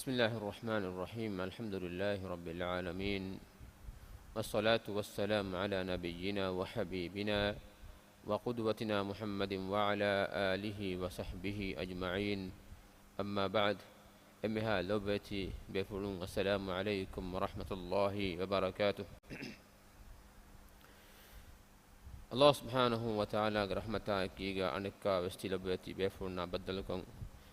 بسم الله الرحمن الرحيم. الحمد لله رب العالمين، والصلاة والسلام على نبينا وحبيبنا وقدوتنا محمد وعلى آله وصحبه أجمعين. أما بعد، أمها لوبتي بفلون. السلام عليكم ورحمة الله وبركاته. الله سبحانه وتعالى رحمتا كيغا أنكا وستي بفلون بدلكم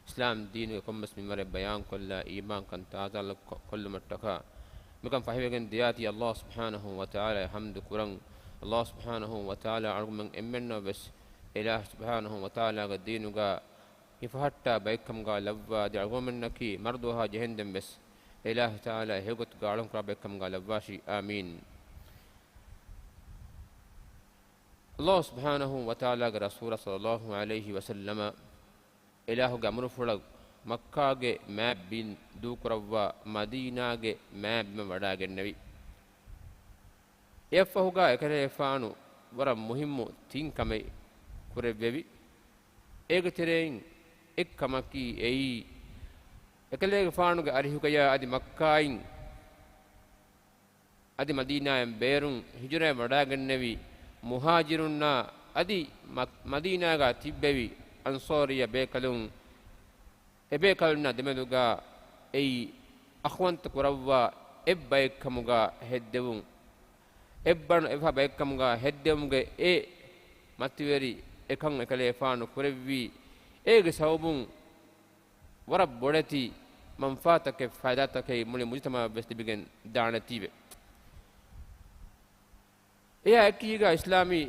إسلام دين كم بس ممر بيان كل إيمان كان تعالى كل مرتكا مكان فهيبين دياتي الله سبحانه وتعالى حمد كرن الله سبحانه وتعالى أرجو إمنا بس إله سبحانه وتعالى الدين جا يفحتا بيكم جا لبوا دي أرجو منكي مردوها جهنم بس إله تعالى هيقط قالهم كرا بيكم جا لباشي آمين. الله سبحانه وتعالى رسول صلى الله عليه وسلم إله جمر فرق مكة ما بين دوكروا مدينة ما بين وداع النبي يفهوجا إكره يفانو ورا مهم تين كمي كرببي إكترين إكمكي أي إكله يفانو كأريهوكيا أدي مكاين أدي مدينة بيرون هجرة وداع النبي مهاجرنا أدي مدينة تببي أنصارية بيكلون إبيكلنا دمدوغا أي أخوانت كروا إبايكموغا هدوون إبان إفا بايكموغا هدوونغا إي ماتيوري إكان إكالي فانو كربي إيغ سوبون ورب بورتي منفاتك فائداتك مولي مجتمع بستبغن دانتيبه إيه أكيغا إسلامي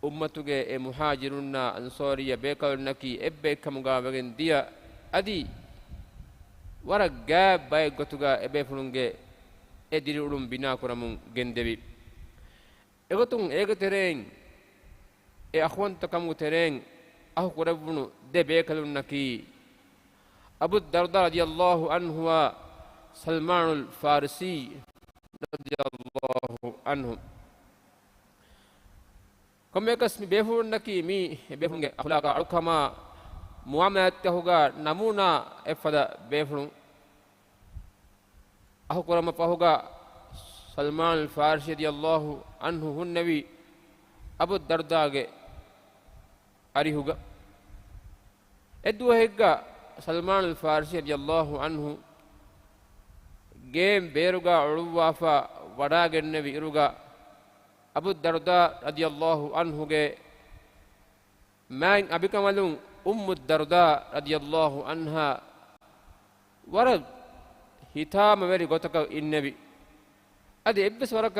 ummatuge e muhajirunna ansoriya bekalnaki ebbe kamuga wegen dia adi wara ga bay gotuga ebe fulunge e diri ulum bina kuramun gendebi egotun egetereng e akhwanta kamu tereng ahu kurabunu de bekalnaki abu darda radiyallahu anhu wa salmanul farisi radiyallahu anhu كم يكسم بيفون نكي مي بيفون أخلاق أركما معاملات كهوجا نمونا إفدا بيفون أهو كرام فهوجا سلمان الفارسي رضي الله عنه هو النبي أبو الدرداء أريهوجا إدو هيجا سلمان الفارسي رضي الله عنه جيم بيروجا عروافا وراء النبي إروجا أبو الدرداء رضي الله عنه من أبي كمالون الدرداء رضي الله عنها ورد هتام مري قتك النبي أدي إبس ورك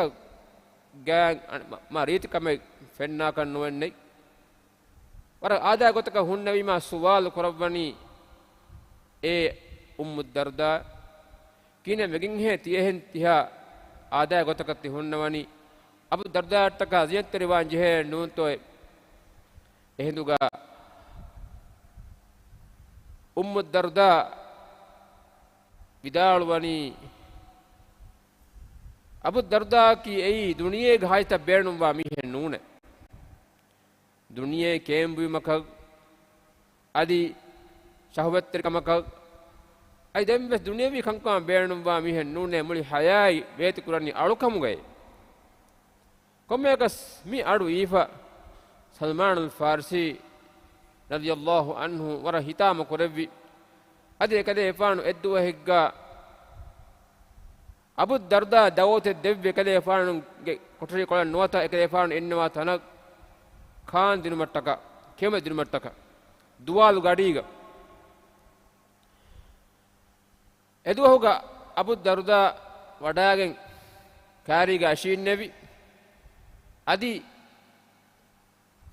جان ما ريت كم فينا كنواني ورد آدا قتك هون نبي ما سوال قرباني الدرداء كنا مجنه تيهن تها آدا قتك تهون نواني أبو الدرداء تكازين تريوان جهة نون توي إهندوغا الدرداء بدال واني أبو الدرداء كي أي دنيا غاية تبيرنوا واميه نون دنيا كيم بي مكان أدي شهوت ترك مكان أي دم بس دنيا بي خنقام بيرنوا واميه نون مولي حياي بيت كراني أروكم غاي كم يكس مي أرو إيفا سلمان الفارسي رضي الله عنه ورا هتام كربي أدي كده فانو إدوه هجا أبو الدرداء دعوت الدب كده فانو كتري كلا نواتا كده فانو إنما تناك خان دين مرتكا كم دين مرتكا دوال غاديغا إدوه هجا أبو الدرداء وداعن كاريغا أشين نبي أدي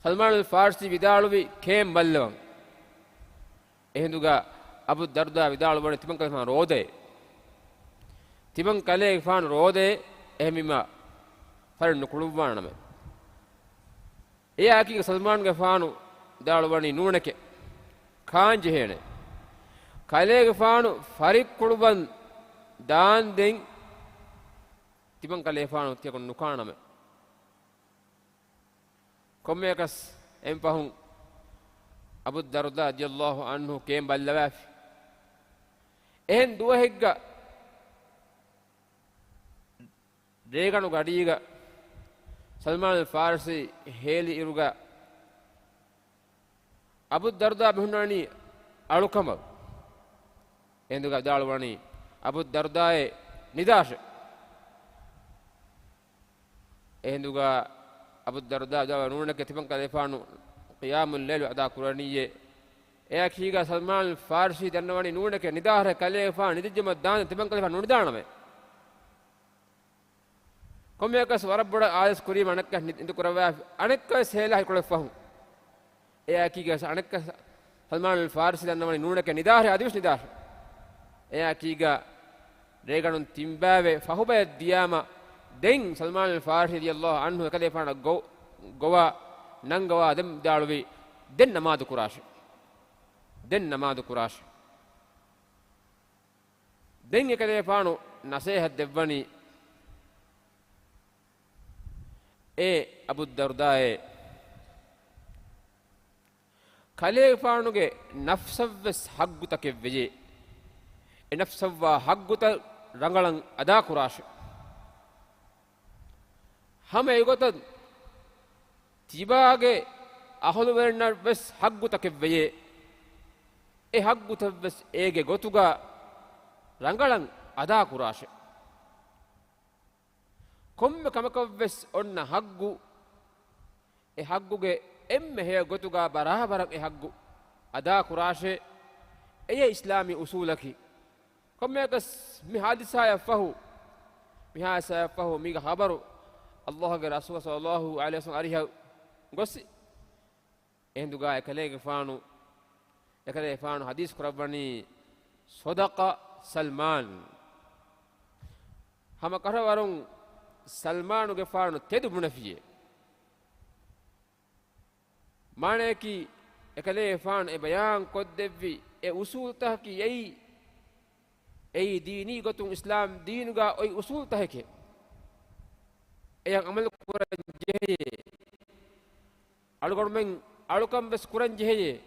سلمان الفارسي بدالوي كيم بلوان إهندوغا أبو الدرداء بدالوي تبان كلفان رودة تبان كلفان رودة إهميما فرن نقلوبان نمي إيه أكيد سلمان كفانو دالواني نونك خان جهنة كلفانو فريق قلوبان دان دين تبان كلفانو تيكون نكان نمي كم يكس إمبهون أبو الدرداء رضي الله عنه كيم باللواف ehen duwahegga reganu gadiga Salman al-Farsi heli iruga Abu Darda bihunani alukama enduga dalwani Abu Darda e nidasha enduga Abu Darda dawa nuna ke tiban kalefanu qiyamul layl ada quraniye eya kiga Salman al-Farsi danwani nuna ke nidahre kalefanu nidijma dan tiban kalefanu nudaname kommekas warabboda ayas kuri manakka indu kurawa anekka sela hikole fahu eya kiga anekka Salman al-Farsi danwani nuna ke nidahre adivus nidahre eya kiga reganun timbave fahuba diyama den Salman al-Farsi radiyallahu anhu kalefana gowa nangawa dem dalwi den namaz kurash den kalefanu nasihat devani e Abu Darda e kalefanuge nafsavves hagguta kevveje e nafsavva hagguta rangalan ada kurash hame egota tibage aholu vernar ves hagguta kevveje e hagguta ves ege gotuga rangalan ada kurash komme kamakavves onna haggu e hagguge emme he gotuga barabarak e haggu ada kurashe eye islami usulaki komme kas mi hadisa yafahu mi khabaru Allah ge rasul sallallahu alaihi wasallam ariha gossi enduga ekale faanu hadis kurabani sadaqa Salman hama karawarun Salmanu ge faanu tedu munafiye mane ki ekale faanu e bayan koddevvi e usul tahki ei dini gotun islam dinuga oi usul tahke eyan amal kuran jehye alugon men alukam bes kuran jehye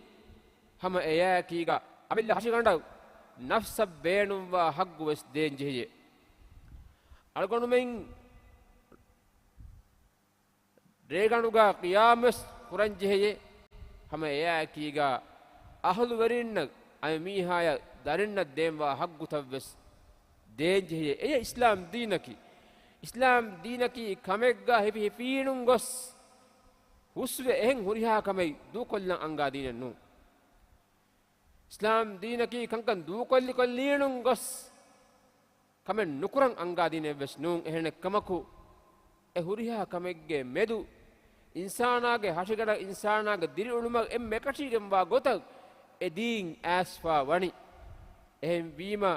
hama eya kiga abilla hashiganda nafsa beenum wa haggu wes den jehye alugon men reganuga qiyamas kuran jehye hama eya kiga ahlu warinna ay mihaya darinna demwa haggu tavves den jehye eya islam dinaki kamegga hebi hefinun gos husve ehen huriha kamai du kollan anga dinen nu islam dinaki kankan du kollinun gos kamen nukuran anga dinen ves nun ehne kamaku e huriha kamegge medu insanage hashigada insanage diri uluma emme katigem wa gotak e din asfa wani ehem wima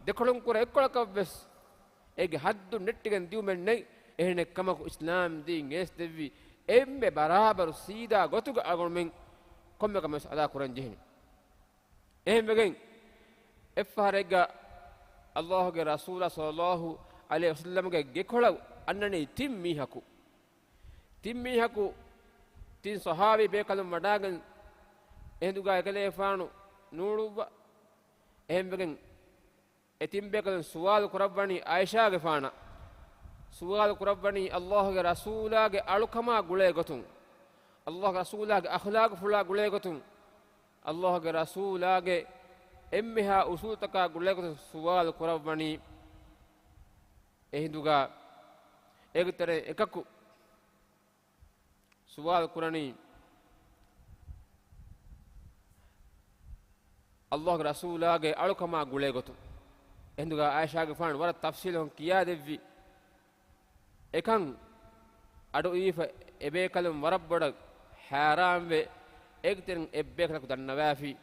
dekolon kura ekkolakavves ege haddu nettigen diumen nei ehne kamaku islam din es devvi emme barabar sida gotuga agon komme kamas ada kuran jehni ehem wegen effarega Allah ge rasul sallallahu alaihi wasallam ge gekola annani timmihaku tin sahabi bekalum wadagan enduga ekale faanu nuuluwa ehem wegen etim bekalum suwal kurabani Aisha ge faana suwal kurabani Allah ge rasula ge alukama gule gotun Allah ge rasula ge akhlaq fula gule gotun Allah ge rasula ge emmeha usul taka gule gotun suwal kurabani ehinduga egtere ekaku suwal kurani Allah rasula ge alukama gule gotu enduga Aisha ge fan wara tafsil hon kiya devvi ekan adu ifa ebe kalum warabboda haram ve egten ebbe kala dannawafi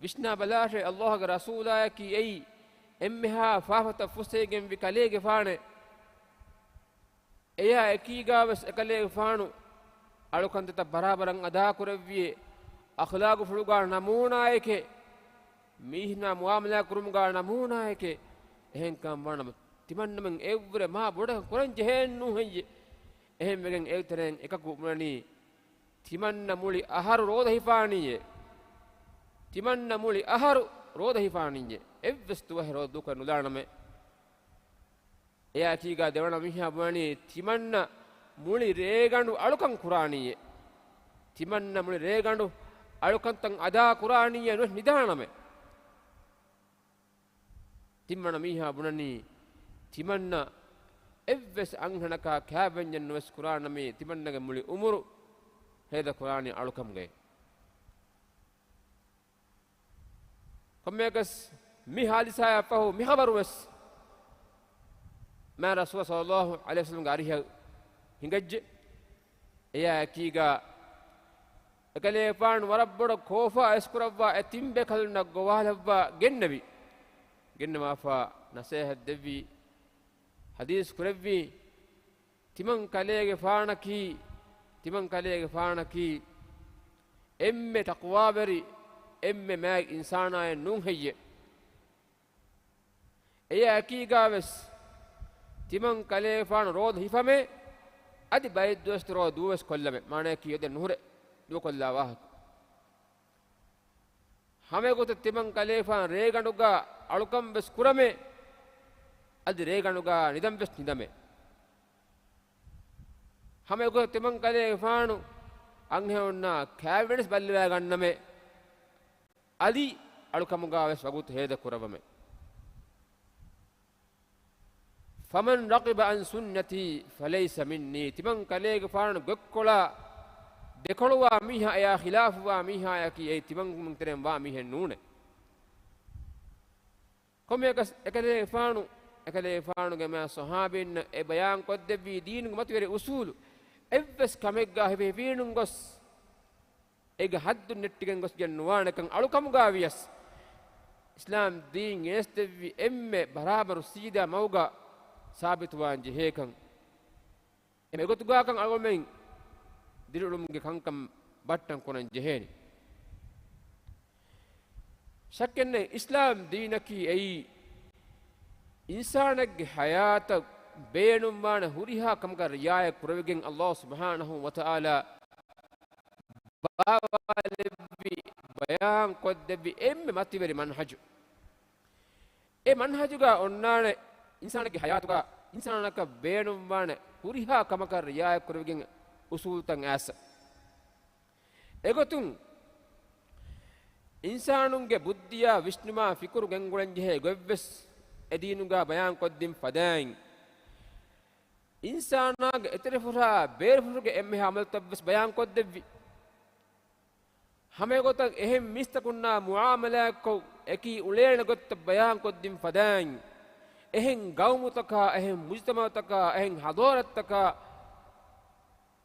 vishna balashe Allah ge rasula ki ei emmeha fafata fusegen vi kalege faane eya ekiga wes ekale faanu alukantata barabaran ada kuravviye akhlaqu fuluga namuna eke mihna muamala kurumga namuna eke ehen kam wanam timannamen evre ma boda koran jehennu heye ehem megen evteren ekaku munani timanna muli aharu roda hifaniye timanna muli aharu roda hifaniye evves tuwe roda duka nudaname eya kiga devana miha bani timanna muli regandu alukan quraniye timanna muli regandu alukan tan ada quraniye no nidaname timmana miha bunani timanna evves anhanaka kaabenjen no qur'aname timannage muli umuru heda qur'ani alukamge kommegas mi hadisa pahu mi khabaru wes ma rasul sallallahu alaihi wasallam gariha hingajje eya kiga ekale pan warabbodo kofa eskurabba etimbe kalna gowalabba gennabi gennama fa nasihat devi hadis kurevi timan kalege faanaki emme taqwaberi emme mag insana e nun heye eya akigaves timan kale faana rod hifame adi bayid dostro duwes kollame mane ki yode nuhure du kollawa hame gote timan kale faana reganuga alukam bes kurame adi reganuga nidam bes nidame hame gote timan kale faanu anghewna cabinet balliwa ganname adi alukamuga wes wagut heda kuravame faman raqiba an sunnati falaysa minni timan kalege faana gokkola dekoluwa miha ya khilafuwa miha ya ki timan munterem wa mihen nune komegas ekale faanu ge ma sahabin e bayan koddebi dinu matwere usul evves kamegga hebe vinungos ega haddu nettigen gos jannuwanakan alukamuga wias islam din estevi emme barabaru sida mawga sabit wan jehekan eme gotuga kan algomen dirulumge kankam battan konan jeheni shakkenne islam dinaki ei insanage hayata beenum wana huriha kamga riaya kurwegen allah subhanahu wa ta'ala bawalebi bayan koddebi emme mativeri manhaju e manhajuga onnane insanage hayatuga insanaka beenum wana huriha kamaka riaya kurwegen usul tan asa egotun insanunge buddhiya vishnuma fikuru gengulen jehe gevves edinuga bayan koddim fadain insanaga eterefura beerfuruge emme amal tabbes bayan koddebbi hame gota ehem mistakunna muamala ko eki ulena gotta bayan koddim fadain ehen gaumutaka ehen mujtamataka ehen hadorataka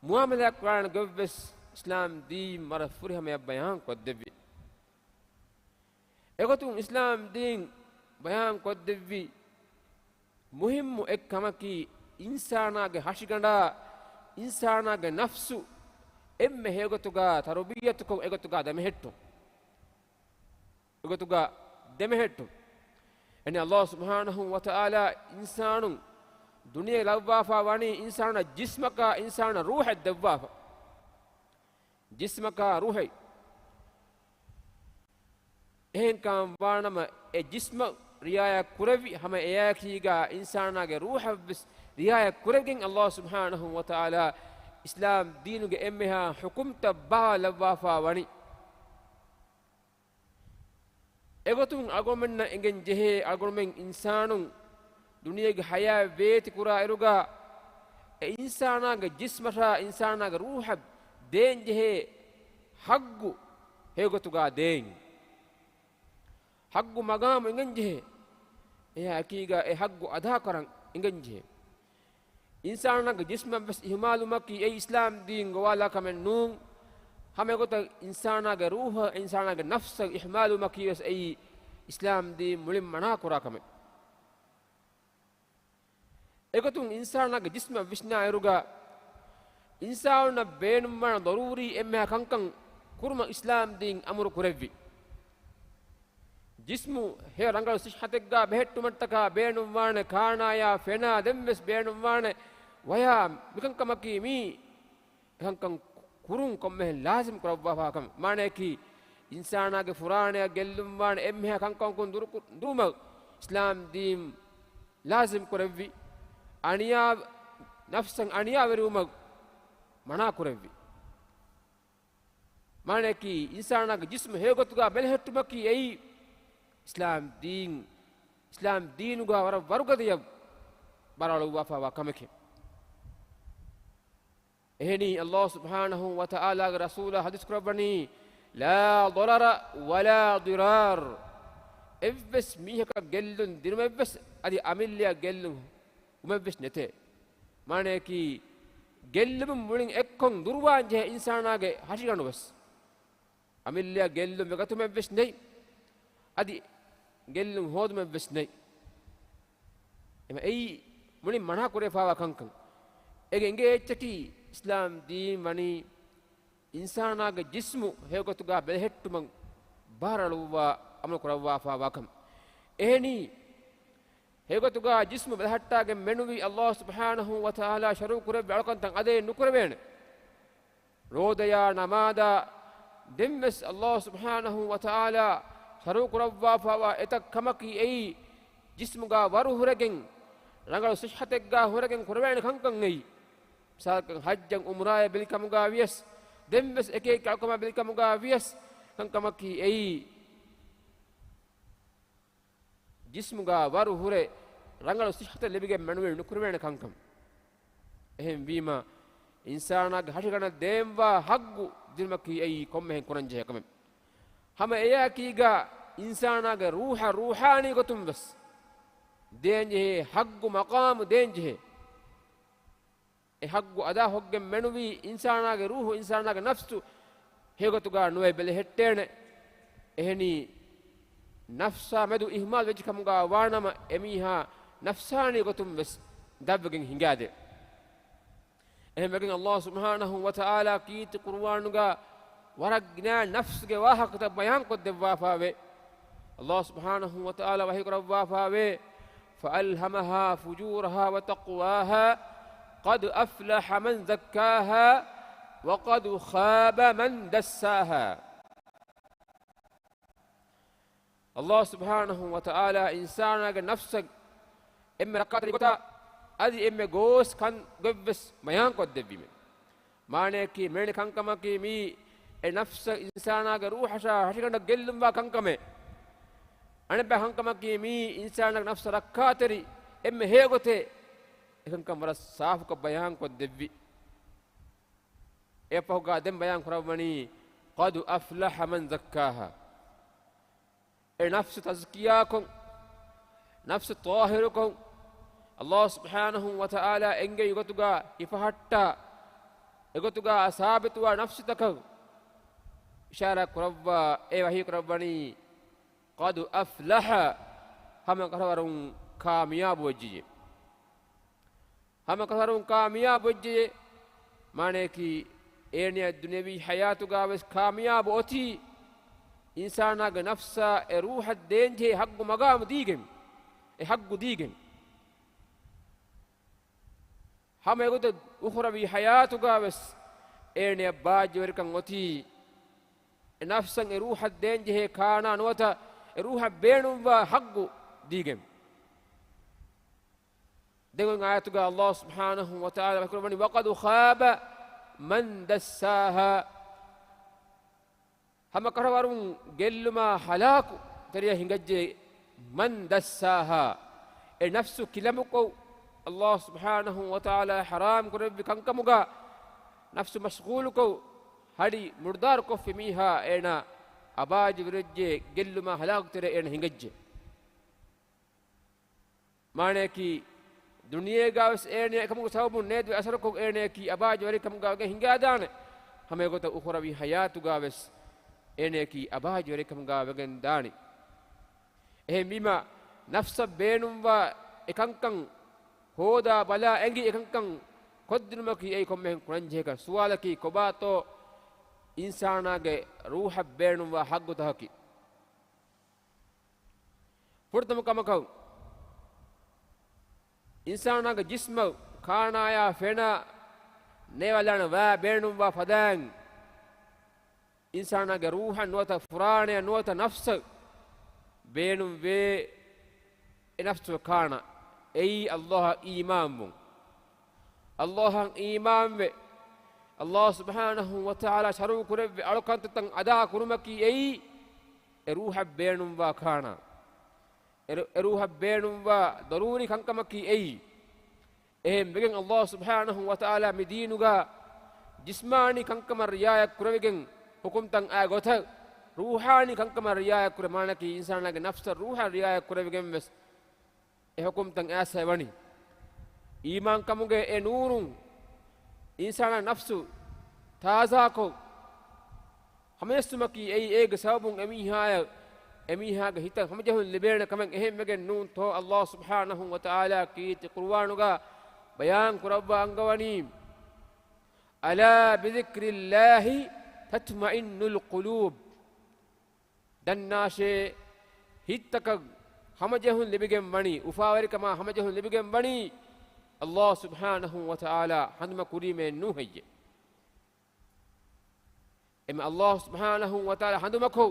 muamala quran gevves islam di marafuri hame bayan koddebbi egotun islam din bayan koddebbi muhimmu ekkamaki insanage hashiganda insanage nafsu emme hegotuga tarbiyatuko egotuga demehettu eni allah subhanahu wa ta'ala insanun duniya lawwafa wani insana jismaka insana ruha dawwafa jismaka ruhi ehen kam wanama e jisma riaya kuravi hama eyakiga insanage ruha bis riaya kuregen allah subhanahu wa ta'ala islam diinuge emmeha hukumta baalawwafa wani egotun agomenna engen jehe agomen insanun duniyage haya veeti kura eruga e insanaga jismata insanaga ruha den jehe haggu hegotuga den haggu magamu engen jehe eya akiga e haggu adha karan engen jehe insanaga jisma bas ihmalumaki e islam din gowala kamen nun hame gota insanaga ruha insanaga nafsa ihmalumaki bas e islam din mulim mana kura kamen egotun insanaga jisma vishna eruga insana beenum mana daruri emme kankan kurma islam din amru kurevi jismu he rangal sihhategga behettu mattaka beenum wane kaanaya fena demmes beenum wane waya mikankamaki mi kankan kurun komme lazim kurabwa kam mane ki ඉන්සානාගේ ෆුරාණය ගෙල්ලුම් වාන එම්හෙ කංකංකුන් දුරුම ඉස්ලාම් දීම් ලාසිම් කරෙව්වි අනියා නෆ්සන් අනියා වෙරුම මනා කරෙව්වි මානකි ඉන්සානාගේ ජිස්ම හේගොතුගා බෙලහෙට්ටුමකි එයි ඉස්ලාම් දීනුගා වරුගදිය බරලු වෆා කමකෙ එහෙනි අල්ලාහ් සුබ්හානහු වතාලාගේ රසූල හදිස් කරවනි ලා ضرر ولا ضرار එව්වස් මීහක ගෙල්ලුන් දිනුමෙව්වස් අදි අමිල්ලිය ගෙල්ලුන් උමෙව්වස් නැතේ මානකි ගෙල්ලුම් මුලින් එක්කොන් දුර්වාංජේ ඉන්සානාගේ හටිගනුවස් අමිල්ලිය ගෙල්ලුම් එකතුමෙව්වස් නෙයි අදි ගෙල්ලුම් හොදුමෙව්වස් නෙයි එම එයි මුලින් මනා කරේ ෆාවා කංකං එගේ එච්චටි ඉස්ලාම් දීන් වනි ඉන්සානාගේ ජිස්මු හේගොතුගා බෙහෙට්ටුම බාරලුවා අමල කරවවා ෆාවාකම් එහෙනි හේගොතුගා ජිස්මු බෙහට්ටාගේ මෙනුවි අල්ලාහ් සුබ්හානහු වතාලා ශරු කරේ බලකන්තන් අදේ නුකරවේන රෝදයා නමාදා දෙම්මස් අල්ලාහ් සුබ්හානහු වතාලා ශරු කරවවා ෆාවා එතක් කමකි එයි ජිස්මුගා වරු හුරගෙන් රංගල සිහතෙක්ගා හුරගෙන් කරවේන කංකං එයි සාකන් හජ්ජන් උම්රාය බිල්කමුගා වියස් දෙම්මස් එකේ කල්කම බිල්කමුගා වියස් කංකමකි එයි ජිස්මුගා වරු හුරේ රංගල සිහත ලැබිගෙන් මනුවේ නුකරවේන කංකම් එහෙන් වීම ඉන්සානාගේ හටිගන දේම්වා හග්ගු දිල්මකි එයි කොම්මෙන් කුරංජේ කම හැම එයා කීගා ඉන්සානාගේ රූහානි ගොතුම් වස් දේන්ජේ හග්ගු මකාම දේන්ජේ හග්ගු අදා හොග්ගෙන් මෙනුවී ඉන්සානාගේ රූහ ඉන්සානාගේ නෆ්සු හේගොතුගා නුවේ බෙල හෙට්ටේන එහෙනි නෆ්සා මෙදු ඉහ්මාල් වෙජ් කමුගා වානම එමීහා නෆ්සානි ගොතුම් වෙස් දබ්වගෙන් හිඟාදේ එහෙමකින් අල්ලාහ් සුබ්හානහු වතාලා කීත කුර්ආනුගා වරග්නා නෆ්ස්ගේ වාහකත බයන් කොද්දවා ෆාවේ අල්ලාහ් සුබ්හානහු වතාලා වහී කරවා ෆාවේ فألهمها فجورها وتقواها قد أفلح من زكاها وقد خاب من دساها الله سبحانه وتعالى إنسانك نفسك إما ركاتري قطع أدي إما غوس كان غبس ميان قد دبيم مانكي مين كان كماكي مي نفس إنسانك روح شا هشكنا جلهم وكان أنا بهان كماكي مي إنسانك نفس ركاتري إما هيغوتي එකන් කමර සාෆක බයන් කො දෙවි එපෝගා දෙම් බයන් කරවමනි قد أفلح من زكاها نفس تزكياكم نفس طاهركم الله سبحانه وتعالى انجي يغتغا يفحتا يغتغا ثابتوا نفسك اشاره كروا اي وحي كربني قد أفلح هم كرورون كامياب وجي हम कहरुं कामयाब वज्जे माने की एने दुनियावी हयातुगा वस कामयाब ओथी इंसानागे नफ्सा ए रूह देंजे हग्गु मगाम दीगेम ए हग्गु दीगेम हम एगुत उखरवी हयातुगा वस एने बाजवरकं ओथी ए नफ्सन ए रूह देंजे खाना नोता ए रूह बेणुम वा हग्गु दीगेम دعونا آياتك الله سبحانه وتعالى وقد خاب من دساها هم كرهارون جل ما هلاك تريه هنجج من دساها النفس كلامكو الله سبحانه وتعالى حرام كرب كنكموغا نفس مشغولكو هدي مرداركو في ميها انا أباج ورجة جل ما هلاك تريه انا هنجج معنى كي दुनिया गावस एने कमु साबु नेद असर को एने की आवाज वरी कम गावगे हिंगा दान हमें को तो उखरवी हयात गावस एने की आवाज वरी कम गावगे दानी ए मीमा नफ्स बेनुम वा एकंकं होदा बला एंगी एकंकं කොද්දිනම කී ඒ කොම්මෙන් කුරංජේක සුවාලකී කොබාතෝ ඉන්සානාගේ රූහ බේනුම හග්ගුතහකි පුර්තම කමකව ඉන්සානාගේ ජිස්ම කානායා ෆෙනා නේවලන වා බේනුම වා ෆදාන් ඉන්සානගේ රූහ නුවත ෆුරාණය නුවත නෆ්ස බේනුම් වේ එනෆ්ස කාණ එයි අල්ලාහ ඊමාන්මුන් අල්ලාහන් ඊමාන් වේ අල්ලාහ් සුබ්හානහු වතාලා ශරු කුරෙව්වේ අලකන්තන් අදා කුරුමකි එයි එරුහ බේනුම් වා කාණ එරුහ බේනුම් වා දරූරි කංකමකි එයි එහෙම මෙගෙන් අල්ලාහ් සුබ්හානහු වතාලා මිදීනුගා ජිස්මානි කංකම රියායක් කුරවෙගෙන් ಹುಕುಮ್ತಂ ಆ ಗೊಥ ರೂಹಾನಿ ಕಂಕಮ ರಿಯಾಯ ಕುರೆ ಮಾನಕಿ ಇನ್ಸಾನಗೆ ನಫ್ಸ ರೂಹ ರಿಯಾಯ ಕುರೆವಿಗೆಂ ವೆಸ್ ಎ ಹುಕುಮ್ತಂ ಆ ಸೆವಣಿ ಈಮಾನ್ ಕಮುಗೆ ಎ ನೂರುಂ ಇನ್ಸಾನ ನಫ್ಸು ತಾಜಾಕೋ ಹಮೇಸ್ತುಮಕಿ ಎ ಏಗ ಸಬುಂ ಎಮಿಹಾಗ ಹಿತ ಹಮಜಹುನ್ ಲಿಬೇಣ ಕಮಂ ಎಹೆಂ ಮೆಗೆ ನೂನ್ ತೋ ಅಲ್ಲಾಹ್ ಸುಬ್ಹಾನಹು ವ ತಆಲಾ ಕೀತಿ ಕುರ್ಆನುಗ ಬಯಾನ್ ಕುರವ್ವ ಅಂಗವನಿ ಅಲಾ ಬಿಜಿಕ್ರಿಲ್ಲಾಹಿ ತತ್ಮಇನ್ನುಲ್ ಕುಲೂಬ್ ದನ್ನಾಶೆ ಹಿತ್ತಕ ಹಮಜಹುನ್ ಲಿಬಿಗೆಂ ವಣಿ ಉಫಾವರಿಕಮ ಹಮಜಹುನ್ ಲಿಬಿಗೆಂ ವಣಿ ಅಲ್ಲಾಹ್ ಸುಬ್ಹಾನಹು ವ ತಆಲಾ ಹನ್ಮ ಕುರಿಮೆ ನೂಹಯ್ಯ ಎಮ ಅಲ್ಲಾಹ್ ಸುಬ್ಹಾನಹು ವ ತಆಲಾ ಹಂದುಮಕೋ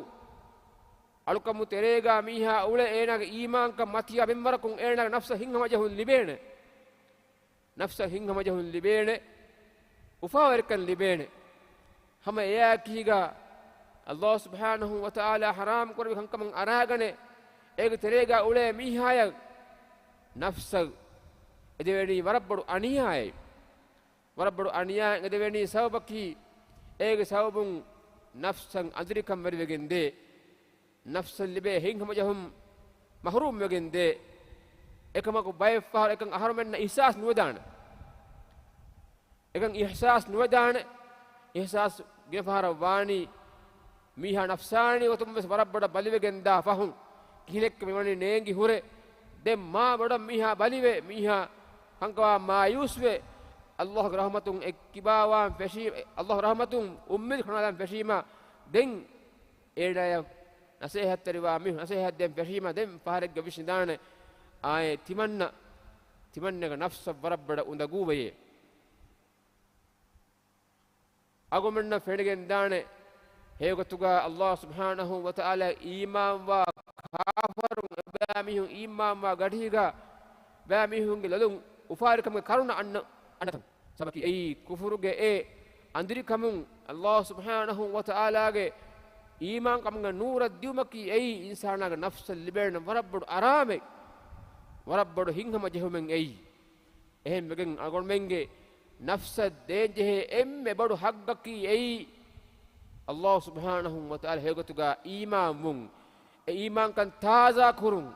ಅಳುಕಮು ತೆರೇಗ ಮೀಹಾ ಉಳೆ ಏನಾಗ ಈಮಾನ್ಕ ಮತಿಯ ಬೆಂಬರಕುಂ ಏನಾಗ ನಫ್ಸ ಹಿಂಗಮಜಹುನ್ ಲಿಬೇಣೆ ನಫ್ಸ ಹಿಂಗಮಜಹುನ್ ಲಿಬೇಣೆ ಉಫಾವರಿಕನ್ ಲಿಬೇಣೆ ಹಮ ಏಕೀಗ ಅಲ್ಲಾಹ್ ಸುಬ್ಹಾನಹು ವ ತಆಲಾ ಹರಾಮ್ ಕೊರವಿ ಹಂಕಮಂ ಅರಾಗನೆ ಏಗ ತೆರೇಗ ಉಳೆ ಮೀಹಾಯ ನಫ್ಸ ಎದೆವೇಣಿ ವರಬ್ಬಡು ಅಣಿಯಾಯ ಎದೆವೇಣಿ ಸಬಕಿ ಏಗ ಸಬುಂ ನಫ್ಸಂ ಅದ್ರಿಕಂ ಮರಿವೆಗೆಂದೆ ನಫ್ಸಲ್ ಲಿಬೆ ಹಿಂಗಮಜಹುಂ ಮಹರೂಮ್ ವೆಗೆಂದೆ එකමක බයෆාර එකන් අහරමෙන්න ඉහ්සාස් නුවදාන එකන් ඉහ්සාස් නුවදාන ඉහ්සාස් ගෙෆාර වානි මීහා නෆ්සානි වතුම් වෙස් වරබ්බඩ බලිවෙගෙන්දා ෆහුම් කිලෙක් මෙවනි නේංගි හුරේ දෙම් මා බඩ මීහා බලිවේ මීහා හංකවා මායුස්වේ අල්ලාහ් රහමතුන් එක්කිබාවාන් ෆෙෂී අල්ලාහ් රහමතුන් උම්මිල් khanalan ෆෙෂීමා දෙන් ඒඩය නසීහත් තරිවා මි නසීහත් දෙම් ෆෙෂීමා දෙම් පාරෙක් ගවිෂිදාන ආයේ තිමන්නක නෆ්ස වරබ්බඩ උඳගූවයේ අගොමන්න ෆෙඩගෙන් දානේ හේගතුගා අල්ලාහ් සුබ්හානහු ව තආලා ඊමාන් වා කාෆරුන් බෑමිහුන් ඊමාන් වා ගඩීගා බෑමිහුන්ගේ ලලුන් උෆාරිකම කරුණ අන්නතම් සබකි ඒ කුෆුරුගේ ඒ අන්දිරිකමුන් අල්ලාහ් සුබ්හානහු ව තආලාගේ ඊමාන් කමුගේ නූර දියුමකි ඒ ඉන්සානාගේ නෆ්ස ලිබෙන වරබ්බඩ අරාමේ වරබ්බඩ හිංගම ජෙහුමෙන් එයි එහෙම මෙගෙන් අගොන්මෙන්ගේ නෆ්ස දේජෙහි එම්මෙ බඩු හග්ගකි එයි අල්ලාහ් සුබ්හානහු ව තආලා හේගතුගා ඊමාමුන් ඒ ඊමාන් කන් තාසා කුරුන්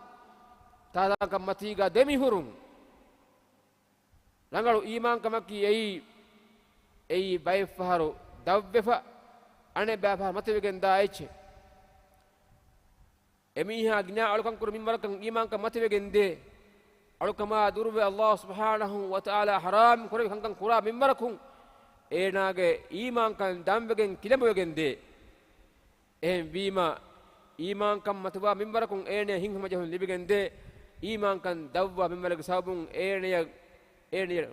තාසා කම් මතිගා දෙමිහුරුන් ළඟලු ඊමාන් කමකි එයි බයිෆහරු දව්වෙෆ අනේ බෑෆා මතවෙගෙන් දායිචෙ එමිහා ගිනා අලුකම් කුරු මින්වරකන් ඊමාන් කම් මතවෙගෙන් දේ අලුකමා දුර්වේ අල්ලාහ් සුබ්හානහු ව තආලා හරාම් කුරේ හංකන් කුරා මින්වරකුන් ඒනාගේ ඊමාන් කන් දම්බගෙන් කිලඹවෙගෙන් දේ එහෙන් වීමා ඊමාන් කම් මතවා මින්වරකුන් ඒනේ හිංහම ජහුන් ලිබගෙන් දේ ඊමාන් කන් දව්වා මින්වරක සබුන් ඒනිය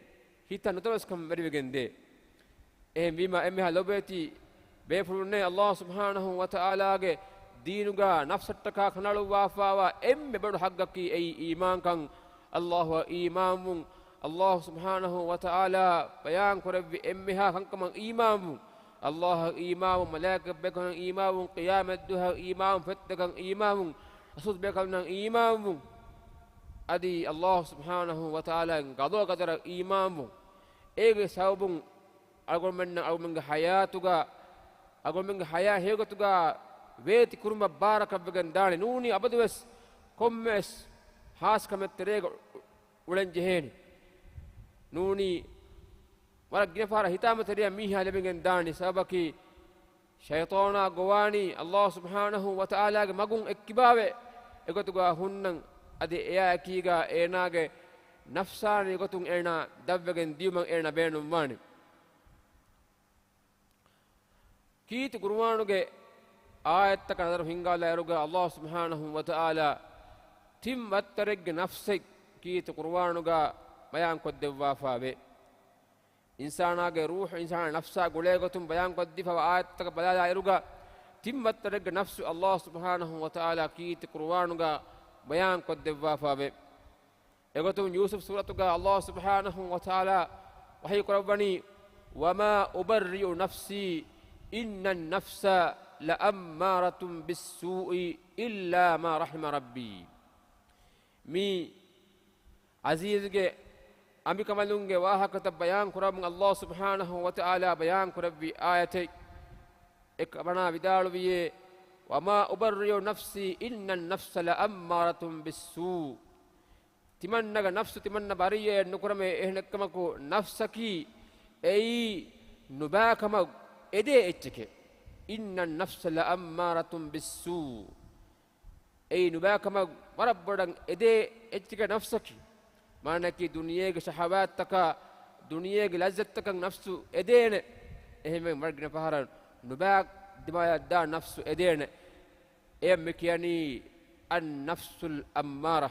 හිත නතවස්කම් වැඩිවෙගෙන් දේ එහෙන් වීමා එම්මහා ලොබේති බේෆුරුන්නේ අල්ලාහ් සුබ්හානහු ව තආලාගේ දීනුගා නෆ්සට්ටකා කනලු වාෆාවා එම්මෙ බඩු හග්ගකි එයි ඊමාන් කන් අල්ලාහ් ඊමාමුන් අල්ලාහ් සුබ්හානහු ව තආලා බයාන් කරවි එම්මෙහා කංකමන් ඊමාමුන් අල්ලාහ් ඊමාමුන් මලායික බෙකන් ඊමාමුන් ඛියාමත් දුහා ඊමාමුන් ෆත්තකන් ඊමාමුන් අසුස් බෙකන් ඊමාමුන් අදි අල්ලාහ් සුබ්හානහු ව තආලා ගදෝ ගදර ඊමාමුන් ඒගේ සවබුන් අගොමෙන්ගේ හයාතුගා අගොමෙන්ගේ හයා හේගතුගා වේති කුරුම බාරකබ්බගෙන් දානේ නූනි අබදවස් කොම්මස් හාස්කමෙත් තෙරේග උලෙන් ජෙහෙනි නූනි වරක් ගිනපාර හිතාම තෙරිය මීහා ලැබෙන් දානේ සබකි ෂයිතානා ගෝවානි අල්ලාහ් සුබ්හානහු ව තආලාගේ මගුන් එක්කිබාවේ එකතුගා හුන්නන් අදි එයා කීගා ඒනාගේ නෆ්සානි ගතුන් එනා දව්වගෙන් දියුමන් එනා බේනුම් වානි කීති කුර්ආනුගේ ආයත්තක නදර හිංගාලා එරුගා අල්ලාහ් සුබ්හානහු ව තආලා තිම් වත්තරෙග්ගේ නෆ්සෙක් කීති කුර්ආනුගා බයාන් කොද්දෙව්වා ෆාවේ ඉන්සානාගේ රූහ ඉන්සාන නෆ්සා ගොලේ ගතුම් බයාන් කොද්දිෆා ආයත්තක බලාලා එරුගා timmattareg nafsu Allah subhanahu wa ta'ala kiiti qur'anuga bayan koddevva fabe egotum yusuf suratuga Allah subhanahu wa ta'ala wahi korabani wama ubarri'u nafsi inna an-nafsa la'ammaratun bis-su'i illa ma rahima rabbi mi azizge ambikamalunge wahakata bayan kurabun Allah subhanahu wa ta'ala bayan kurabbi ayatay ek bana vidaluwiye wama ubarri'u nafsi inna an-nafsa la'ammaratun bis-su' timannaga nafsu timanna bariye nukurame ehnekkamako nafsaki ei nubakama ede etcheke inna an-nafsa la'ammaratun bis-su' ei nubakama marabbadan ede etcheke nafsaki manaki duniyege shahawat taka duniyege lazzat taka nafsu edene ehme margina paharan nubak dimaya da nafsu edene em kiyani an-nafsul ammara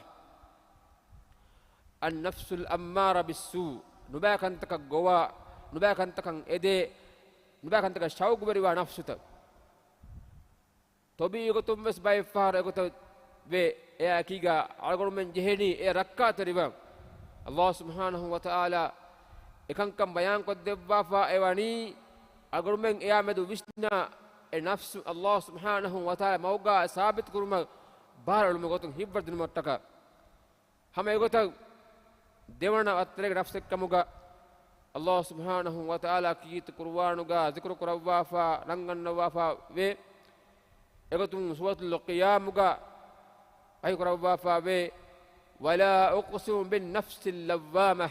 an-nafsul ammara bis-su nubakan taka gowa nubakan taka ede nubakan taka shauq beriwa nafsuta tobi gotum mes bay fahara goto ve e akiga algormen jeheni e rakka teriwa Allah subhanahu wa ta'ala ekankam bayan ko debba fa ewani agurmen eyamedu visna e nafsu Allah subhanahu wa ta'ala mawga sabit kurma barul megotun hibbardun mottaka hama egota devana atreg nafsekkamuga Allah subhanahu wa ta'ala kiit qur'anuga zikru kurawwa fa rangannawa fa ve egotun suratul qiyamuga ay kurawwa fa ve ولا أقسم بالنفس اللوامة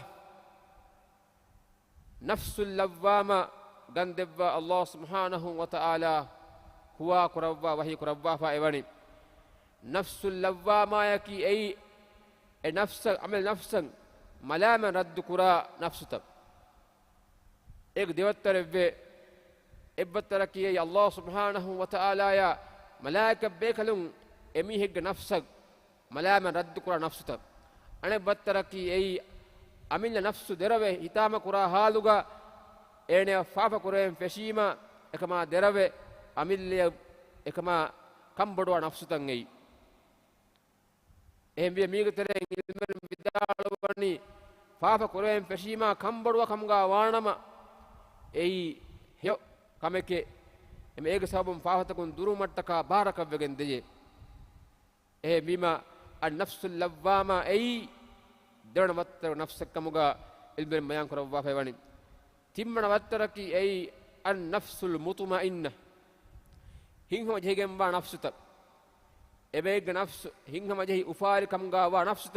نفس اللوامة غندبا الله سبحانه وتعالى هو كربا وهي كربا فايواني نفس اللوامة يكي أي نفس عمل نفسا ملاما رد كرا نفسك إك ديوتر في إبتركي أي الله سبحانه وتعالى يا ملائكة بيكلون أميهك نفسك ملاما رد كرا نفسك أنا بتركي أي أمين نفس دربه هتام كرا حالوغا أنا فافا كرا فشيما إكما دربه أمين لي إكما كم بدوا نفسك أي إهم بيميك ترى إلمن بدالواني فافا كرا فشيما كم بدوا كم غوانما أي هيو كمك إم إيك سبب فافا تكون درومتكا بارك بجندي إيه بما النفس اللوامة أي درنا متر نفسك كموجا البر ميان كروا فيواني تيمنا متركي أي النفس المطمئنة هين هم جهيم با نفسك إبيج نفس هين هم جهي أفار كموجا ونفسك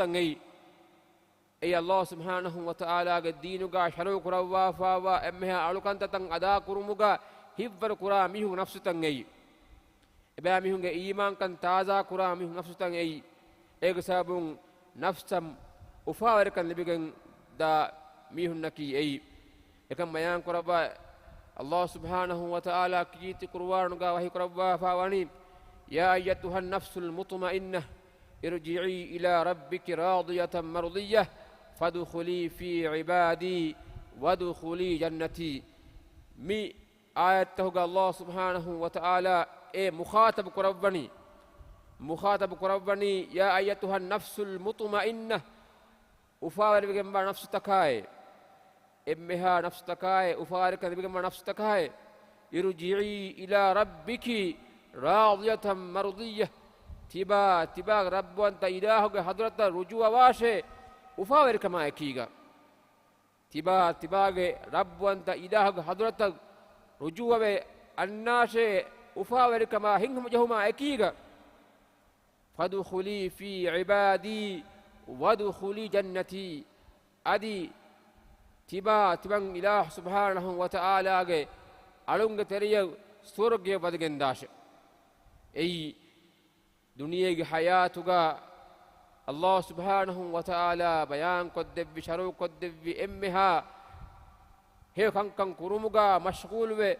أي الله سبحانه وتعالى الدين جا شرو كروا فوا أمها ألوكان تتن أدا كرموجا هيفر كرا ميهو نفسك أي إبا ميهو إيمان كان تازا كرا ميهو نفسك أي إيك سابون نفسم أفاور كان لبيجن دا ميهن نكي أي إكم بيان كربا الله سبحانه وتعالى كيت قرآن قا وهي كربا فاواني يا أيتها النفس المطمئنة ارجعي إلى ربك راضية مرضية فادخلي في عبادي وادخلي جنتي مي آيته الله سبحانه وتعالى إيه مخاطب كربني مخاطب قربني يا أيتها النفس المطمئنة أفارق بجمع نفس تكاي إمها نفس تكاي أفارق بجمع نفس تكاي ارجعي إلى ربك راضية مرضية تبا رب أنت إلهك حضرت رجوع واشي أفارق ما يكيغا تبا رب أنت إلهك حضرت رجوع الناس أفارق ما هنهم جهما يكيغا فادخلي في عبادي وادخلي جنتي أدي تبان إله سبحانه وتعالى ألونغ تريا سورج بدجنداش أي دنيا حياتك الله سبحانه وتعالى بيان قدب شرو قدب إمها هي كان كرومغا مشغول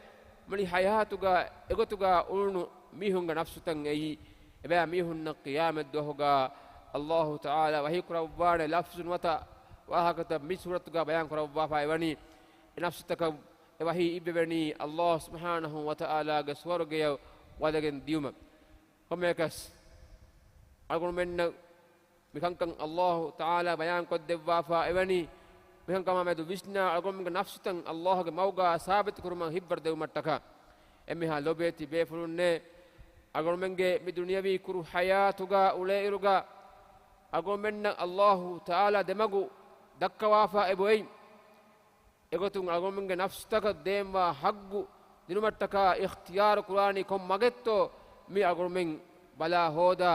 من حياتك إغتك أولن ميهن نفسك أي إبا ميهن قيامة دوهغا الله تعالى وهي كربان لفظ وتا وهكذا مسورتك بيان كربا فايواني نفسك وهي إبني الله سبحانه وتعالى سورغا wadagen diuma komekas algon menna mikankan Allah taala bayan ko devwa fa evani mikankan mamedu visna algon minga nafsutan Allah ge mauga sabit kurman hibbar dewmattaka emiha lobeti befulunne algon menge mi duniyawi kuru hayatuga uleiruga algon menna Allah taala demagu dakkawa fa eboy egotun algon menge nafsutaka demwa haggu dinumattaka ikhtiyar qurani kom magetto mi algon men bala hoda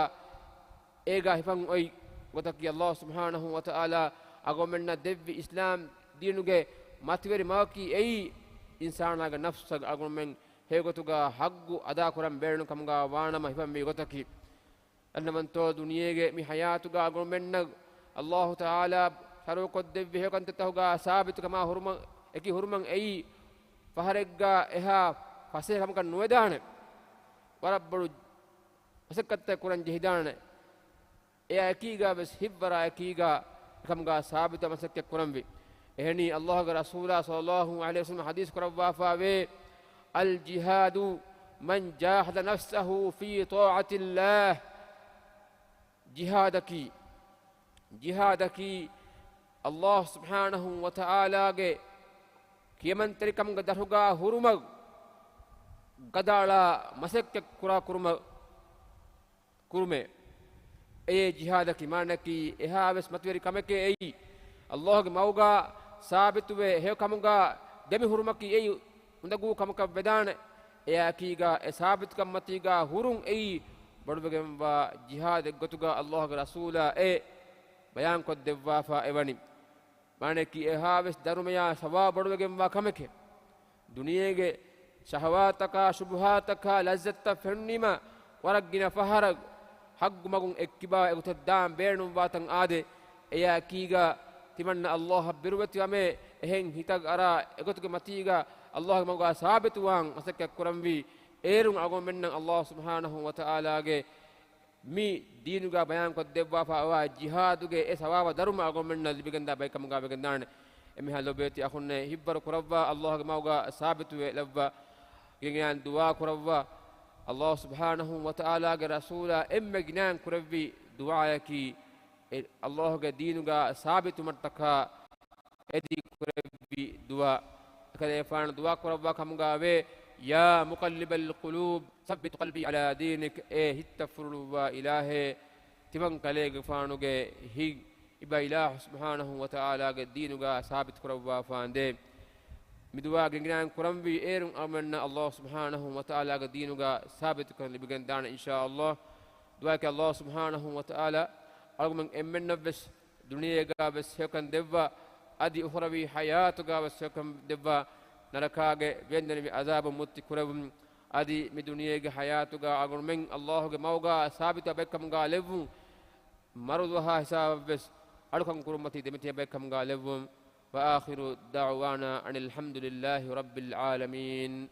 ega hifan oy gotaki Allah subhanahu wa ta'ala agomenna devvi islam diinuge mativeri maki ei insanaga nafsaga agomen hegotuga haggu ada kuram beenu kamga waanama hifan mi gotaki annamanto duniyege mi hayatuga agomenna Allah ta'ala saruko devvi hekante tahuga sabit kama hurma eki hurman ei faharegga eha fase kamga nuedane warabbaru asakatta kuran jehidane e akiga bes hibbara akiga kamga sabita masakke kurambi ehni Allah ga rasula sallallahu alaihi wasallam hadis kurawwa fawe al jihadu man jahada nafsahu fi ta'ati Allah jihadaki Allah subhanahu wa ta'ala ge kiyaman tarikam ga daruga huruma gadala masakke kurume e jihadaki manaki eha ves matveri kameke ei Allah ge mauga sabituwe he kamuga demi hurumaki ei undagu kamaka vedane e akiga e sabit kamatiga hurun ei bodbegem wa jihad gotuga Allah ge rasula e bayan ko devwa fa evani manaki eha ves darumeya sawa bodbegem wa kameke duniyege shahawataka shubhataka lazzatta fennima waragina faharag haggu magun ekkiba egutaddam beenum watan ade eya kiga timanna Allah birwati ame ehen hitag ara egotuge matiga Allah maga sabitu wan asakka kuramwi erun agon mennan Allah subhanahu wa ta'ala ge mi diinuga bayan ko debba fa wa jihaduge e sawawa daruma agon menna libiganda bay kamga begandane emi halobeti akhunne hibbar kurawwa Allah maga sabitu we labba gengan duwa kurawwa Allah subhanahu wa ta'ala ge rasula emme gnan kurawwi du'ayaki Allah ge diinuga sabitu mattaka edi kurawwi du'a kale fan du'a kurawwa kamga we ya muqallibal qulub thabbit qalbi ala dinik e hittafuru wa ilahe timan kale ge fanuge hi iba ilah subhanahu wa ta'ala ge diinuga sabit kurawwa fande midwa gengan kurambi erun amanna Allah subhanahu wa ta'ala ga diinuga sabit kan libigan dana insha Allah dua ke Allah subhanahu wa ta'ala argumen emmenna bes duniya ga bes hekan devva adi ukhrawi hayatu ga bes hekan devva narakage vendani bi azab mutti kurawum adi mi duniya ga hayatu ga argumen Allah ga mauga sabit bekam ga levu marudha hisab bes alukan kurumati demiti bekam ga levum وآخر دعوانا أن الحمد لله رب العالمين